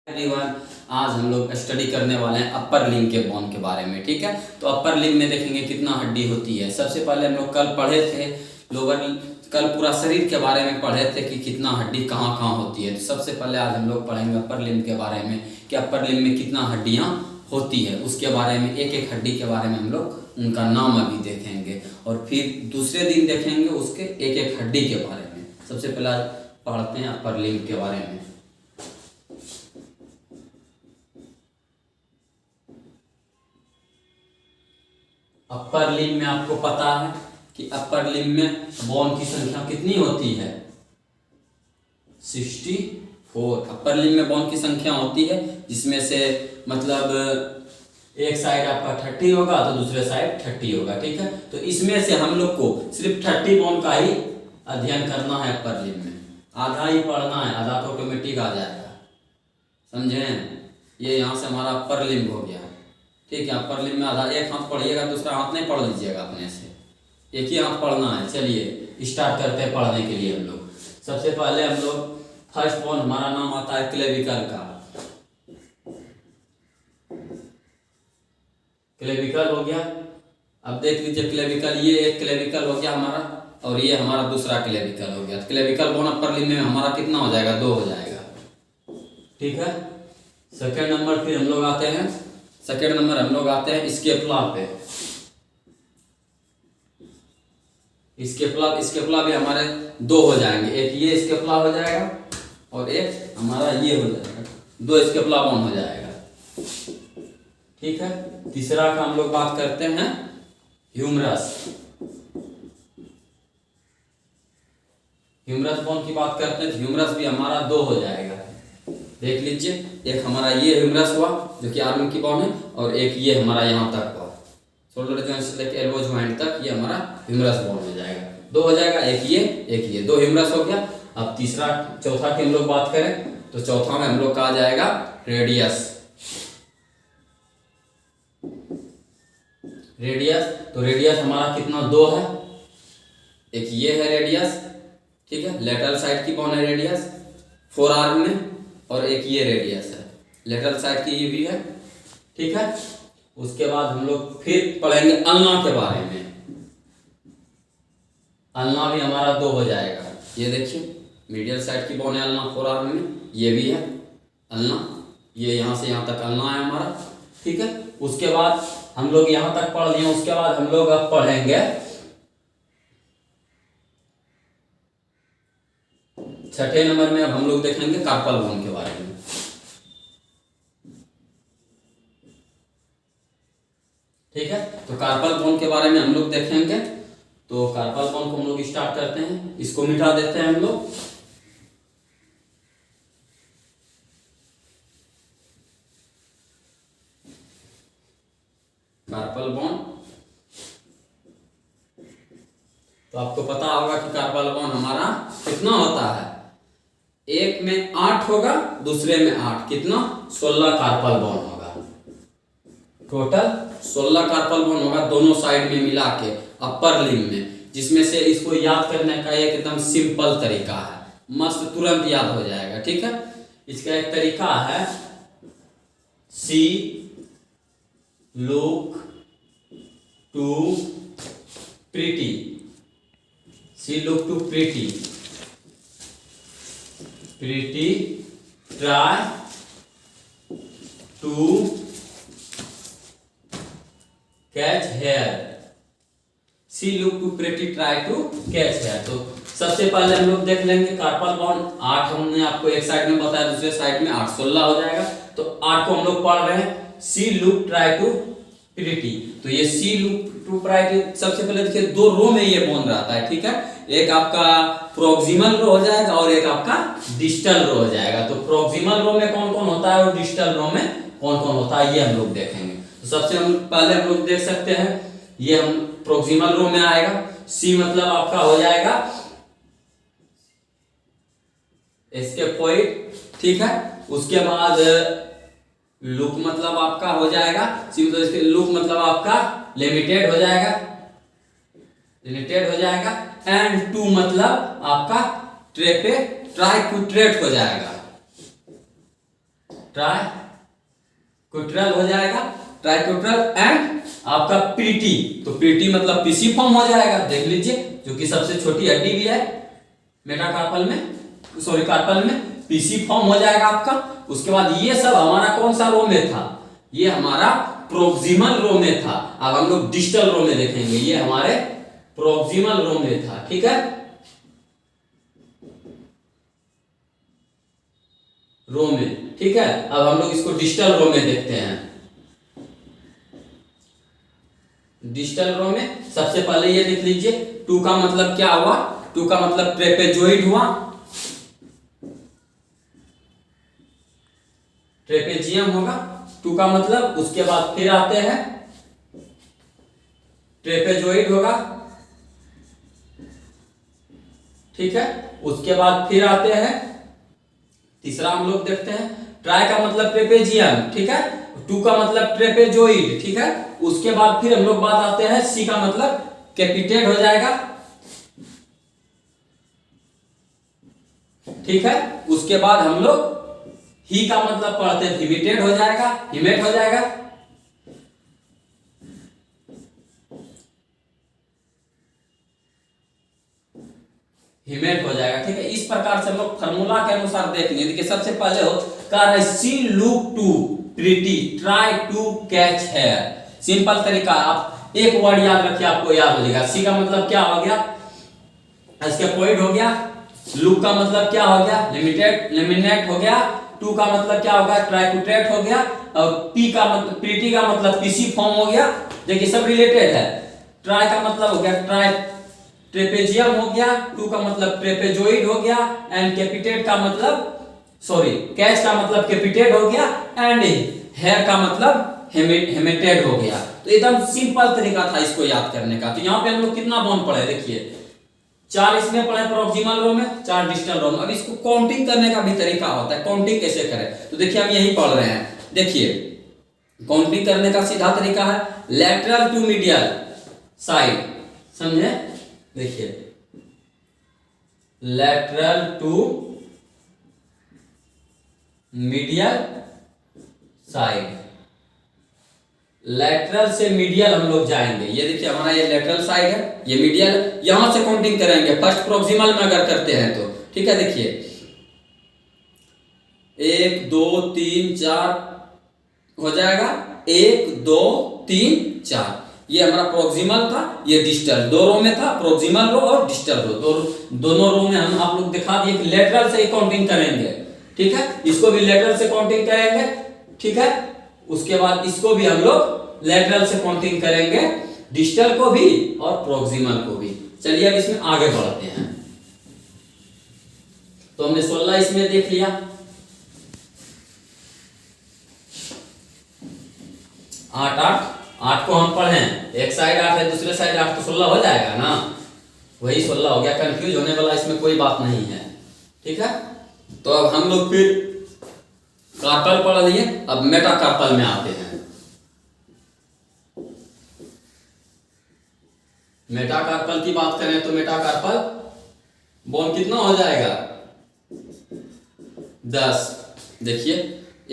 Everyone, आज हम लोग स्टडी करने वाले हैं अपर लिम्ब के बोन के बारे में। ठीक है, तो अपर लिम्ब में देखेंगे कितना हड्डी होती है। सबसे पहले हम लोग कल पढ़े थे कल पूरा शरीर के बारे में पढ़े थे कि कितना हड्डी कहाँ कहाँ होती है। तो सबसे पहले आज हम लोग पढ़ेंगे अपर लिम्ब के बारे में कि अपर लिम्ब में कितना हड्डियाँ होती है। उसके बारे में एक एक हड्डी के बारे में हम लोग उनका नाम अभी देखेंगे और फिर दूसरे दिन देखेंगे उसके एक एक हड्डी के बारे में। सबसे पहले आज पढ़ते हैं अपर लिम्ब के बारे में। अपर लिम्ब में आपको पता है कि अपर लिम्ब में बोन की संख्या कितनी होती है? 64। अपर लिम्ब में बोन की संख्या होती है जिसमें से मतलब एक साइड आपका 30 होगा तो दूसरे साइड 30 होगा। ठीक है, तो इसमें से हम लोग को सिर्फ 30 बोन का ही अध्ययन करना है अपर लिम्ब में। आधा ही पढ़ना है, आधा तो ऑटोमेटिक आ जाएगा। समझे? ये यहाँ से हमारा अपर लिम्ब हो गया। ठीक है, अपर लिम्ब में आधा एक हाथ पढ़िएगा, दूसरा हाथ नहीं पढ़ लीजिएगा अपने से, एक ही हाथ पढ़ना है। चलिए स्टार्ट करते हैं पढ़ने के लिए हम लोग। सबसे पहले हम लोग फर्स्ट बोन हमारा नाम आता है क्लेविकल का। क्लेविकल हो गया। अब देख लीजिए क्लेविकल, ये एक क्लेविकल हो गया हमारा और ये हमारा दूसरा क्लेविकल हो गया। क्लेविकल बोन अपर लिम्ब में हमारा कितना हो जाएगा? 2 हो जाएगा। ठीक है, सेकेंड नंबर फिर हम लोग आते हैं स्केपुला पे। स्केपुला भी हमारे 2 हो जाएंगे। एक ये स्केपुला हो जाएगा और एक हमारा ये हो जाएगा। 2 स्केपुला बोन हो जाएगा। ठीक है, तीसरा का हम लोग बात करते हैं ह्यूमरस। ह्यूमरस बोन की बात करते हैं तो ह्यूमरस भी हमारा 2 हो जाएगा। देख लीजिए, एक हमारा ये ह्यूमरस हुआ जो कि आर्म की बोन है और एक ये हमारा यहाँ तक हुआ, शोल्डर जॉइंट से लेकर एल्बो जॉइंट तक, ये हमारा ह्यूमरस बोन हो जाएगा। 2 हो जाएगा, एक ये 2 ह्यूमरस हो गया। अब चौथा की हम लोग बात करें तो चौथा में हम लोग का आ जाएगा रेडियस। तो रेडियस हमारा कितना? 2 है। एक ये है रेडियस, ठीक है, लेटरल साइड की बोन है रेडियस फोर आर्म में, और एक ये रेडियस है लेटरल साइड की, ये भी है। ठीक है, उसके बाद हम लोग फिर पढ़ेंगे अल्ना के बारे में। अल्ना भी हमारा 2 हो जाएगा। ये देखिए मीडियल साइड की बोन है अल्ना फोर आर्म में, ये भी है अल्ना, ये यहाँ से यहाँ तक अल्ना है हमारा। ठीक है, उसके बाद हम लोग यहाँ तक पढ़ लिए। उसके बाद हम लोग अब पढ़ेंगे छठे नंबर में। अब हम लोग देखेंगे कार्पल बोन के बारे में। ठीक है, तो कार्पल बोन के बारे में हम लोग देखेंगे। तो कार्पल बोन को हम लोग स्टार्ट करते हैं, इसको मिटा देते हैं हम लोग। कार्पल बोन, तो आपको पता होगा कि कार्पल बोन हमारा कितना होता है? एक में 8 होगा, दूसरे में 8, कितना? 16 कार्पल बोन होगा। टोटल 16 कार्पल बोन होगा दोनों साइड में मिला के अपर लिम्ब में, जिसमें से इसको याद करने का एक एकदम सिंपल तरीका है, मस्त तुरंत याद हो जाएगा। ठीक है, इसका एक तरीका है see look to pretty. See look to pretty, pretty try to catch hair. See look to pretty try to catch hair. तो सबसे पहले हम लोग देख लेंगे कार्पल बोन 8 हमने आपको एक साइड में बताया, दूसरे साइड में 8, 16 हो जाएगा। तो 8 को हम लोग पढ़ रहे हैं see look try to pretty. तो ये सी लुक टू प्रीटी, सबसे पहले देखिए 2 रो में ये बोन रहता है। ठीक है, एक आपका प्रोक्सिमल रो हो जाएगा और एक आपका डिस्टल रो हो जाएगा। तो प्रोक्सिमल रो में कौन कौन होता है और डिस्टल रो में कौन कौन होता है, ये हम लोग देखेंगे। तो सबसे पहले हम लोग देख सकते हैं, ये हम प्रोक्सिमल रो में आएगा। सी मतलब आपका हो जाएगा स्केपॉइड। ठीक है, उसके बाद लुक मतलब आपका हो जाएगा, सी मतलब इसके लुक मतलब आपका लिमिटेड हो जाएगा, एंड टू मतलब आपका ट्राइक्यूट्रेट हो जाएगा। ट्राइक्विट्रल हो जाएगा, ट्राइक्विट्रल एंड आपका प्रीटी, तो प्रीटी मतलब पीसी फॉर्म हो जाएगा, देख लीजिए, जो कि सबसे छोटी हड्डी भी है मेटाकार्पल में, सॉरी कार्पल में, पीसी फॉर्म हो जाएगा आपका। उसके बाद ये सब हमारा कौन सा रो में था, ये हमारा प्रोक्सिमल रो में था। अब हम लोग डिस्टल रो में देखेंगे, ये हमारे प्रोक्सिमल रो में था, ठीक है, रो में, ठीक है। अब हम लोग इसको डिस्टल रो में देखते हैं। डिस्टल रो में सबसे पहले ये देख लीजिए, टू का मतलब क्या हुआ, टू का मतलब ट्रेपेजोइड हुआ, ट्रेपेजियम होगा, टू का मतलब, उसके बाद फिर आते हैं ट्रेपेजोइड होगा, ठीक है, उसके बाद फिर आते हैं तीसरा हम लोग देखते हैं, ट्राई का मतलब ट्रेपेजियम, ठीक है, टू का मतलब ट्रेपेजोइड, ठीक है, उसके बाद फिर हम लोग बात आते हैं सी का मतलब कैपिटेट हो जाएगा, ठीक है, उसके बाद हम लोग ही का मतलब पढ़ते हैं हिमिटेट हो जाएगा, हिमेट हो जाएगा, हिमेट हो जाएगा, ठीक है। इस प्रकार से हम लोग फार्मूला के अनुसार देख लेंगे। देखिए सबसे पहले हो कह रहा है see look to pretty try to catch hair, simple तरीका, आप एक वर्ड याद रखिए, आपको याद हो जाएगा। सी का मतलब क्या हो गया, एस्केपोइड हो गया, लुक का मतलब क्या हो गया, लिमिटेड लेमिनेट हो गया, टू का मतलब क्या होगा, ट्राइक्विट्रेट हो गया, और पी का मतलब प्रीटी का मतलब पीसी फॉर्म हो गया। देखिए सब रिलेटेड है। ट्राई का मतलब हो गया ट्राई ट्रेपेजियम हो गया, टू का मतलब ट्रेपेजोइड हो गया, एंड कैपिटेट का मतलब सॉरी कैच का मतलब कैपिटेट हो गया, एंड हेयर का मतलब हेमेटेड हो गया। तो एकदम सिंपल तरीका था इसको याद करने का। तो यहाँ पे हम लोग कितना बॉन्ड पढ़े, देखिए 4 इसमें पढ़े प्रोक्सिमल रो में, 4 डिस्टल रो में। अब इसको काउंटिंग करने का भी तरीका होता है, काउंटिंग कैसे करें, तो देखिए हम यही पढ़ रहे हैं। देखिए काउंटिंग करने का सीधा तरीका है लैटरल टू मीडियल साइड, समझे, देखिए lateral to medial side, lateral से मीडियल हम लोग जाएंगे। ये देखिए हमारा ये लैटरल साइड है, ये मीडियल, यहां से काउंटिंग करेंगे फर्स्ट प्रोक्सिमल में अगर करते हैं तो, ठीक है। देखिए 1 2 3 4 हो जाएगा, 1 2 3 4, ये हमारा प्रोक्सिमल था, ये डिस्टल, दो रो में था, प्रोक्सिमल रो और डिस्टल रो, दोनों रो में हम आप लोग दिखा दिए कि लेटरल से ही काउंटिंग करेंगे, ठीक है। इसको भी लेटरल से काउंटिंग करेंगे, ठीक है। उसके बाद इसको भी हम लोग लेटरल से काउंटिंग करेंगे, डिस्टल को भी और प्रोक्सिमल को भी। चलिए अब इसमें आगे बढ़ते हैं। तो हमने 16 इसमें देख लिया, 8 को हम पढ़े, एक साइड 8 है दूसरे साइड 8, तो 16 हो जाएगा ना, वही 16 हो गया, कंफ्यूज होने वाला इसमें कोई बात नहीं है, ठीक है। तो अब हम लोग फिर कार्पल पढ़ लिए, अब मेटाकार्पल में आते हैं। मेटाकार्पल की बात करें तो मेटाकार्पल बोन कितना हो जाएगा, 10, देखिए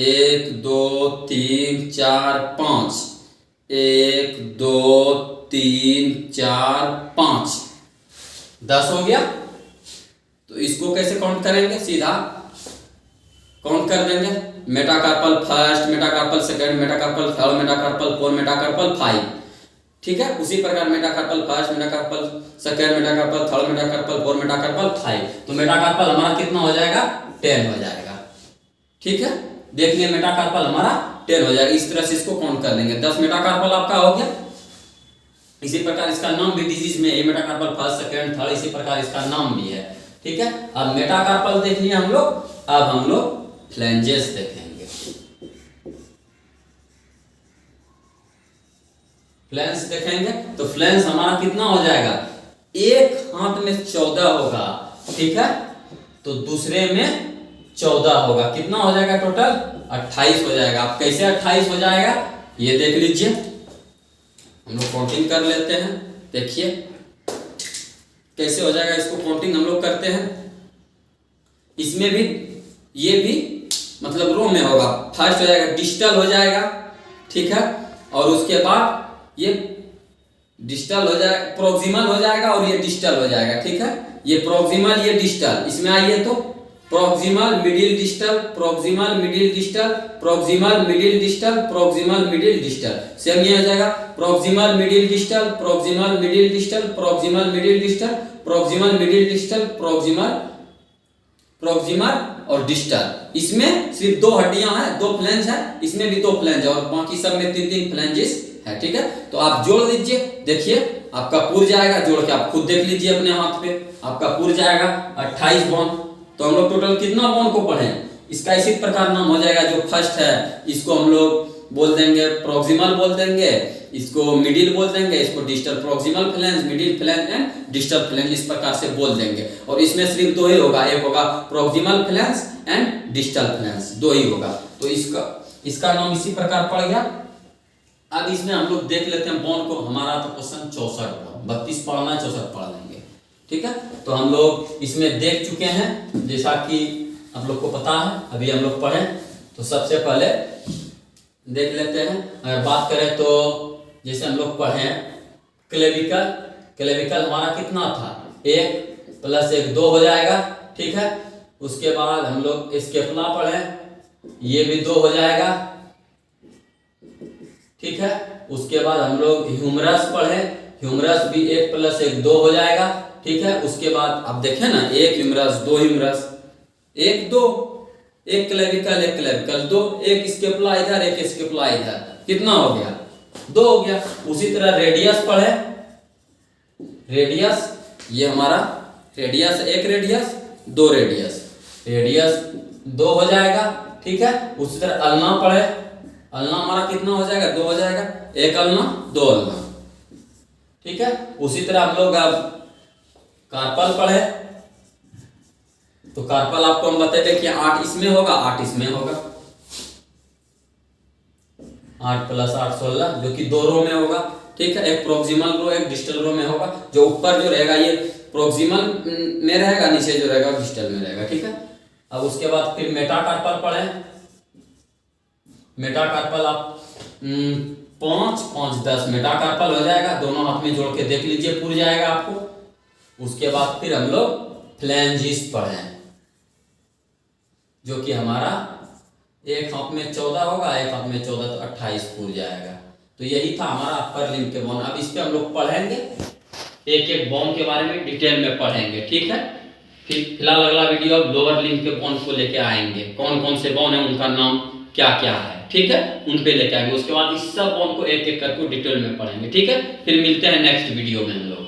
1 2 3 4 5, 1 2 3 4 5, 10 हो गया। तो इसको कैसे काउंट करेंगे, सीधा काउंट कर देंगे, metacarpal first, metacarpal second, metacarpal third, metacarpal fourth, metacarpal 5, ठीक है। उसी प्रकार metacarpal first, metacarpal second, metacarpal third, metacarpal fourth, metacarpal 5, तो मेटाकार्पल हमारा कितना हो जाएगा, 10 हो जाएगा, ठीक है। देखिए मेटाकार्पल हमारा 10 हो जाएगा, इस तरह से इसको काउंट कर लेंगे। 10 मेटाकार्पल आपका हो गया। इसी प्रकार इसका नाम भी डिजीज में है, मेटाकार्पल फर्स्ट सेकंड थर्ड, इसी प्रकार इसका नाम भी है, ठीक है। अब मेटाकार्पल देख लिया हम लोग, अब हम लोग फ्लैंजेस देखेंगे। फ्लैंज देखेंगे तो फ्लैंज हमारा कितना हो जाएगा, एक हाथ में 14 होगा, ठीक है, तो दूसरे में 14 होगा, कितना हो जाएगा टोटल, 28 हो जाएगा। अब कैसे 28 हो जाएगा ये देख लीजिए, हम लोग काउंटिंग कर लेते हैं। देखिए कैसे हो जाएगा, इसको काउंटिंग हम लोग करते हैं। इसमें भी ये भी मतलब रो में होगा। फर्स्ट हो जाएगा डिस्टल हो जाएगा, ठीक है, और उसके बाद ये डिस्टल हो जाएगा, प्रोक्सिमल हो जाएगा और ये डिस्टल हो जाएगा, ठीक है। ये प्रोक्सिमल ये डिस्टल, इसमें आइए तो proximal middle distal, proximal middle distal, proximal middle distal, proximal middle distal. Same ये हो जाएगा proximal middle distal, proximal middle distal, proximal middle distal, proximal middle distal, proximal और डिस्टल। इसमें सिर्फ दो हड्डियां हैं, दो फ्लैंज है, इसमें भी दो फ्लैंज है और बाकी सब में तीन तीन फ्लैंजेस है, ठीक है। तो आप जोड़ लीजिए, देखिए आपका पूर जाएगा, जोड़ के आप खुद देख लीजिए अपने हाथ पे, आपका पूर जाएगा 28 बोन। तो हम लोग टोटल कितना बोन को पढ़े, इसका इसी प्रकार नाम हो जाएगा। जो फर्स्ट है इसको हम लोग बोल देंगे प्रोक्सिमल बोल देंगे, इसको मिडिल बोल देंगे, इसको distal, proximal flange, middle flange and distal flange, इस प्रकार से बोल देंगे। और इसमें सिर्फ दो ही होगा, एक होगा proximal flange and distal flange, दो ही होगा। तो इसका नाम इसी प्रकार पड़ गया। अब इसमें हम लोग देख लेते हैं बोन को। हमारा तो क्वेश्चन 64 बोन, 32 पढ़ना है, 64 पढ़ लेंगे, ठीक है। तो हम लोग इसमें देख चुके हैं, जैसा कि आप लोग को पता है, अभी हम लोग पढ़े। तो सबसे पहले देख लेते हैं, अगर बात करें तो जैसे हम लोग पढ़े क्लेविकल, क्लेविकल हमारा कितना था, 1 + 1 2 हो जाएगा, ठीक है। उसके बाद हम लोग स्केपुला पढ़े, ये भी 2 हो जाएगा, ठीक है। उसके बाद हम लोग ह्यूमरस पढ़े, ह्यूमरस भी 1 + 1 2 हो जाएगा, ठीक है। उसके बाद आप देखें ना, 1 humerus 2 humerus, 1 2, 1 clavicle 1 clavicle 2, 1 scapula इधर 1 स्केपुला इधर, कितना हो गया 2 हो गया। उसी तरह रेडियस पढ़े, रेडियस ये हमारा रेडियस 1 रेडियस 2 रेडियस, रेडियस 2 हो जाएगा, ठीक है। उसी तरह अल्ना पढ़े, अल्ना हमारा कितना हो जाएगा 2 हो जाएगा, 1 अल्ना 2 अल्ना, ठीक है। उसी तरह हम लोग अब कार्पल पढ़े, तो कार्पल आपको हम बताते कि 8 इसमें होगा 8 इसमें होगा, 8 + 8 16, जो कि 2 रो में होगा, ठीक है। एक प्रोक्सिमल रो एक डिस्टल रो में होगा। जो ऊपर जो रहेगा ये प्रोक्सिमल में रहेगा, नीचे जो रहेगा डिस्टल में रहेगा, ठीक है। अब उसके बाद फिर मेटाकार्पल पढ़े, मेटाकार्पल आप 5 5 10 मेटाकार्पल हो जाएगा, दोनों हाथ में जोड़ के देख लीजिए, पूर जाएगा आपको। उसके बाद फिर हम लोग फ्लैंजिस पढ़े, जो कि हमारा एक हाथ में 14 होगा, एक हाथ में 14, तो 28 पूर जाएगा। तो यही था हमारा अपर लिम्ब के बोन। अब इस पे हम लोग पढ़ेंगे, एक एक बोन के बारे में डिटेल में पढ़ेंगे, ठीक है। फिलहाल अगला वीडियो अब लोअर लिम्ब के बोन को लेके आएंगे, कौन कौन से बोन है, उनका नाम क्या क्या है, ठीक है, उन पे लेके आएंगे। उसके बाद इस सब बोन को एक एक करके डिटेल में पढ़ेंगे, ठीक है। फिर मिलते हैं नेक्स्ट वीडियो में हम लोग।